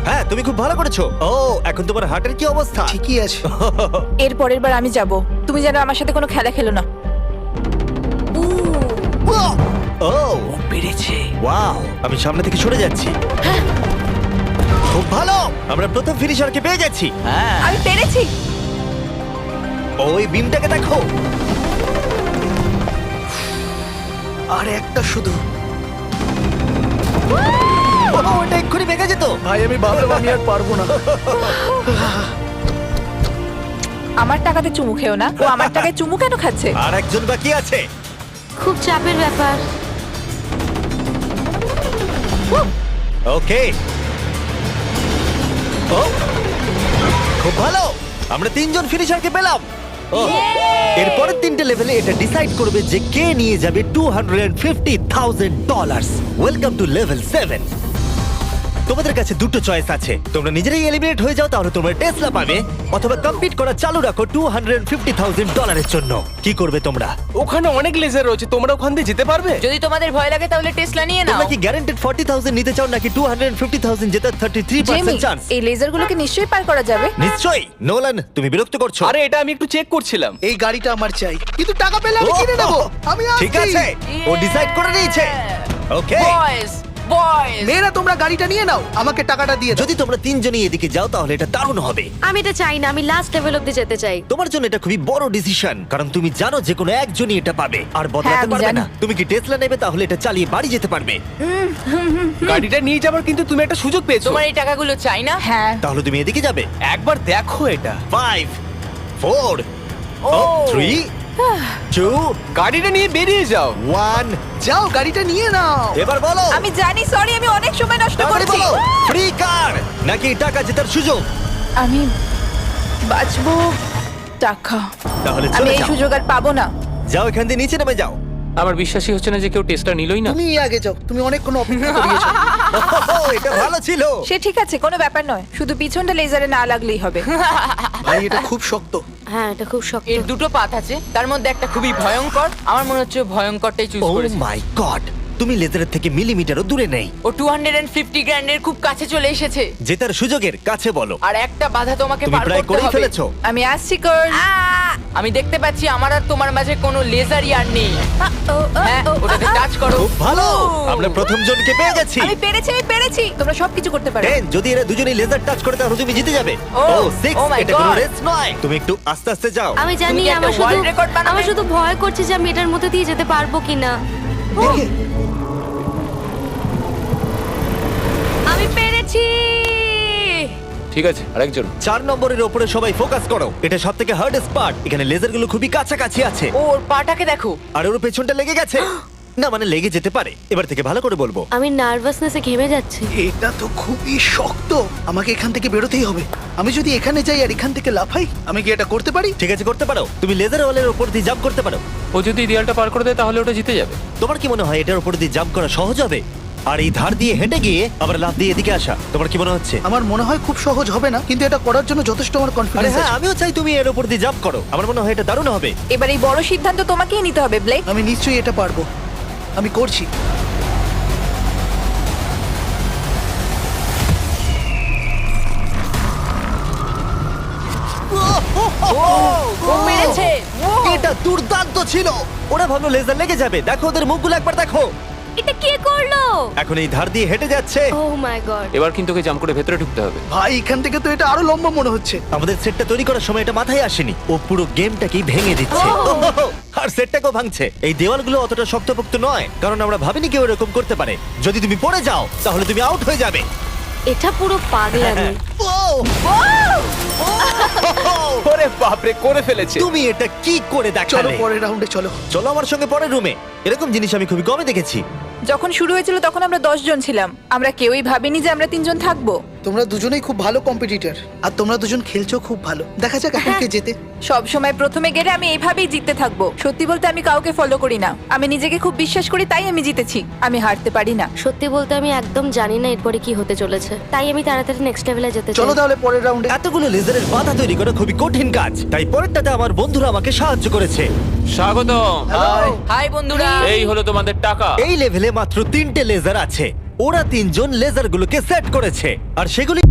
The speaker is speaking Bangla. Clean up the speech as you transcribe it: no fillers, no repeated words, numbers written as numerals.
হ্যাঁ, তুমি খুব ভালো করেছো। ও, এখন তোমার হার্টের কি অবস্থা? ঠিকই আছে। এর পরের বার আমি যাব, তুমি যেন আমার সাথে কোনো খেলা খেলো না। ও, পেরেছে। ওয়াও, আমি সামনে থেকে সরে যাচ্ছি। খুব ভালো, আমরা প্রথম ফিনিশারকে পেয়ে গেছি। হ্যাঁ। আমি পেরেছি। ওই বিমটাকে দেখো। আর একটা শুধু। ওটা এক্ষুনি ভেঙে যেত। ভাই আমি ভাবলাম আমি আর পারবো না। আমার টাকাতে চুমু খেও না। ও আমার টাকায় চুমু কেন খাচ্ছে? আর একজন বাকি আছে। খুব চাপের ব্যাপার। ওকে, ও খুব ভালো, আমরা তিনজন ফিনিশারকে পেলাম। ও, এরপরের তিনটে লেভেলে এটা ডিসাইড করবে যে কে নিয়ে যাবে $250,000। Welcome to level 7। তোমাদের কাছে দুটো চয়েস আছে, তোমরা নিজেরাই এলিমিনেট হয়ে যাও তাহলে তোমরা টেসলা পাবে, অথবা কম্পিট করা চালু রাখো $250,000 জন্য। কি করবে তোমরা? ওখানে অনেক লেজার রয়েছে, তোমরা ওখান দিয়ে যেতে পারবে? যদি তোমাদের ভয় লাগে তাহলে টেসলা নিয়ে নাও। তোমরা কি গ্যারান্টেড 40,000 নিতে চাও নাকি 250,000 জেতার 33% চান্স? এই লেজারগুলোকে নিশ্চয়ই পার করা যাবে। নিশ্চয়ই। নোলান, তুমি বিরক্ত করছো। আরে এটা আমি একটু চেক করছিলাম। এই গাড়িটা আমার চাই, কিন্তু টাকা পেলে আমি কিনে নেবো। আমি ঠিক আছে, ও ডিসাইড করে নিয়েছে। ওকে, বয়েজ বয়েজ মেয়েরা তোমরা গাড়িটা নিয়ে নাও, আমাকে টাকাটা দিয়ে দাও। যদি তোমরা তিনজনই এদিকে যাও তাহলে এটা দারুণ হবে। আমি এটা চাই না, আমি লাস্ট লেভেল অব্দি যেতে চাই। তোমার জন্য এটা খুবই বড় ডিসিশন, কারণ তুমি জানো যে কোনো একজনই এটা পাবে আর হ্যাঁ, বদলাতে আমি পারবে জানি। না। তুমি কি টেসলা নেবে? তাহলে এটা চালিয়ে বাড়ি যেতে পারবে। গাড়িটা নিয়ে যাবার কিন্তু তুমি একটা সুযোগ পেয়েছো। তোমার এই টাকাগুলো চাই না? হ্যাঁ, তাহলে তুমি এদিকে যাবে। একবার দেখো এটা। 5 4 3 2 গাড়িটা নিয়ে বেরিয়ে যাও। 1। যাও গাড়িটা নিয়ে নাও। এবার বলো, আমি জানি, সরি, আমি অনেক সময় নষ্ট তাড়াতাড়ি করছি। বলো, ফ্রি কার নাকি টাকা জেতার সুযোগ? আমি বাঁচবো টাকা। তাহলে আমি চলে এই যাও। সুযোগ আর পাবো না। যাও এখান দিয়ে নিচে নেমে যাও। আমার বিশ্বাসই হচ্ছে না যে কেউ টেস্টটা নিলই না। তুমি আগে যাও, তুমি অনেকক্ষণ অপেক্ষা করিয়েছো। ওহো, এটা ভালো ছিল। সে ঠিক আছে, কোনো ব্যাপার নয়, শুধু পিছনটা লেজারে না লাগলেই হবে। ভাই এটা খুব শক্ত। হ্যাঁ এটা খুব শক্ত। এর দুটো পাত আছে, তার মধ্যে একটা খুবই ভয়ঙ্কর। আমার মনে হচ্ছে ও ভয়ঙ্করটাই চুজ ও করেছে। মাই গড, তুমি লেজারের থেকে মিলিমিটারও দূরে নেই। ও 250 গ্র্যান্ডের খুব কাছে চলে এসেছে। জেতার সুযোগের কাছে বলো। আর একটা বাধা তোমাকে তুমি পার প্রায় করতে করেই হবে। ফেলেছো। আমি আসছি গার্ল। আমি দেখতে পাচ্ছি আমার আর তোমার মাঝে কোনো লেজারই আর নেই। হ্যাঁ, ওটাতে টাচ করো। খুব ভালো, আমরা প্রথম জনকে পেয়ে গেছি। আমি পেরেছি। তোমরা সবকিছু করতে পারো। 10, যদি এরা দুজনেই লেজার টাচ করে তাহলে তুমি জিতে যাবে। ও, ও 6, oh my এটা কোনো God. রেস নয়। তুমি একটু আস্তে আস্তে যাও। আমি জানি, তুমি কি একটা আমার শুধু world record বানাবে? আমার শুধু ভয় করছে যে আমি এটার মধ্যে দিয়ে যেতে পারবো কিনা। আমি পেরেছি। ঠিক আছে, আরেকজন। 4 নম্বরের উপরে সবাই ফোকাস করো। এটা সবথেকে হার্ডেস্ট পার্ট। এখানে লেজারগুলো খুবই কাছাকাছি আছে ওর পাটাকে দেখো। আর ওর পেছনটা লেগে গেছে। না মানে লেগে যেতে পারে। এবার থেকে ভালো করে বলবো। আমি নার্ভাসনেসে ঘেমে যাচ্ছি। এটা তো খুবই শক্ত, আমাকে এখান থেকে বেরোতেই হবে। আমি যদি এখানে যাই আর এখান থেকে লাফাই, আমি কি এটা করতে পারি? ঠিক আছে, করতে পারো। তুমি লেজার ওয়ালের উপর দিয়ে জাম্প করতে পারো। ও যদি দেয়ালটা পার করে দেয় তাহলে ওটা জিতে যাবে। তোমার কি মনে হয় এটার উপর দিয়ে জাম্প করা সহজ হবে? আর এই ধার দিয়ে হেঁটে গিয়ে আবার লাফ দিয়ে এদিকে আসা, তোমার কি মনে হচ্ছে? আমার মনে হয় খুব সহজ হবে না, কিন্তু এটা করার জন্য যথেষ্ট আমার আরে কনফিডেন্স হ্যাঁ, আছে। আমিও চাই তুমি এর উপর দিয়ে জাম্প করো। আমার মনে হয় এটা দারুণ হবে। এবার এই বড় সিদ্ধান্ত তোমাকেই নিতে হবে, ব্লেক। আমি নিশ্চয়ই এটা পারবো, আমি করছি। ও পেরেছে। এটা দুর্দান্ত ছিল। ওরা ভাবলো লেজার লেগে যাবে। দেখো ওদের মুখগুলো একবার দেখো। এটা কে করলো? এখন এই ধার দিয়ে হেঁটে যাচ্ছে। ও মাই গড। এবার কিন্তু ওকে জাম্প করে ভেতরে ঢুকতে হবে। ভাই এখান থেকে তো এটা আরো লম্বা মনে হচ্ছে। আমাদের সেটটা তৈরি করার সময় এটা মাথায় আসেনি। ও পুরো গেমটাকেই ভেঙে দিচ্ছে। আর সেটটাকেও ভাঙছে। এই দেওয়ালগুলো অতটা শক্তপোক্ত নয়, কারণ আমরা ভাবিনি কেউ এরকম করতে পারে। যদি তুমি পড়ে যাও তাহলে তুমি আউট হয়ে যাবে। এটা পুরো পাগলামি। ওরে বাপরে, করে ফেলেছে। তুমি এটা কি করে চলো দেখালে? পরের রাউন্ডে চলো। চলো আমার সঙ্গে পরের রুমে। এরকম জিনিস আমি খুবই কমে দেখেছি। যখন শুরু হয়েছিল তখন আমরা 10 জন ছিলাম। আমরা কেউই ভাবিনি যে আমরা 3 জন থাকবো। তোমরা দুজনেই খুব ভালো কম্পিটিটর, আর তোমরা দুজন খেলছো খুব ভালো। দেখা যাক এখন কে জেতে। সব সময় প্রথমে গেলে আমি এইভাবেই জিততে থাকবো। সত্যি বলতে আমি কাউকে ফলো করি না। আমি নিজেকে খুব বিশ্বাস করি, তাই আমি জিতেছি। আমি হারতে পারি না। সত্যি বলতে আমি একদম জানি না এরপরে কি হতে চলেছে, তাই আমি তাড়াতাড়ি নেক্সট লেভেলে যেতে চলো চাই। তাহলে পরের রাউন্ডে। এতগুলো লেজারের বাধা তৈরি করা খুবই কঠিন কাজ, তাই পরেরটাতে আমার বন্ধুরা আমাকে সাহায্য করেছে। স্বাগতম। হাই বন্ধুরা। এই হলো তোমাদের টাকা। এই লেভেলে মাত্র 3টে লেজার আছে। ওরা তিনজন লেজারগুলোকে সেট করেছে আর সেগুলি